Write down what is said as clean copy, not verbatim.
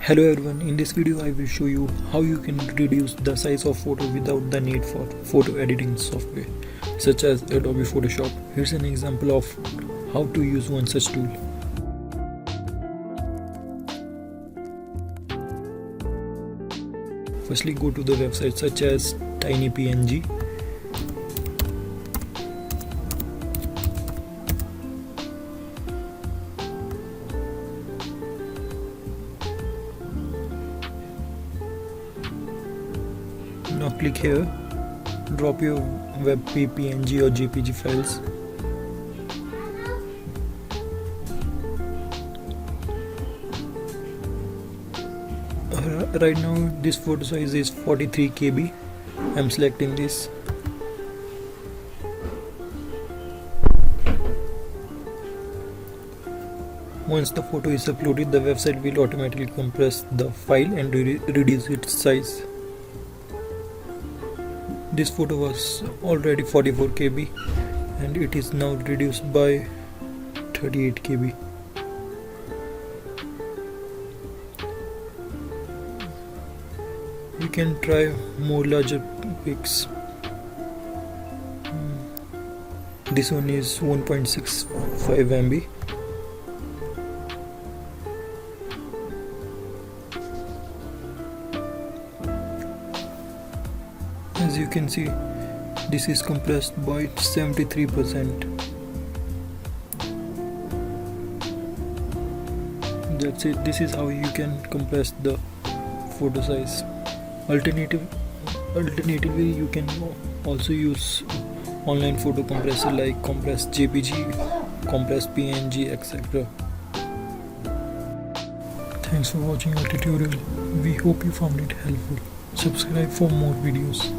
Hello everyone, in this video I will show you how you can reduce the size of photo without the need for photo editing software such as Adobe Photoshop. Here's an example of how to use one such tool. Firstly, go to the website such as TinyPNG. Now click here, drop your WebP, PNG or JPG files. Right now this photo size is 43 KB. I'm selecting this. Once the photo is uploaded, the website will automatically compress the file and reduce its size. This photo was already 44 KB and it is now reduced by 38 KB. You can try more larger pics. This one is 1.65 MB. As you can see, this is compressed by 73%. That's it. This is how you can compress the photo size. Alternatively, you can also use online photo compressor like Compress JPG, Compress PNG, etc. Thanks for watching our tutorial. We hope you found it helpful. Subscribe for more videos.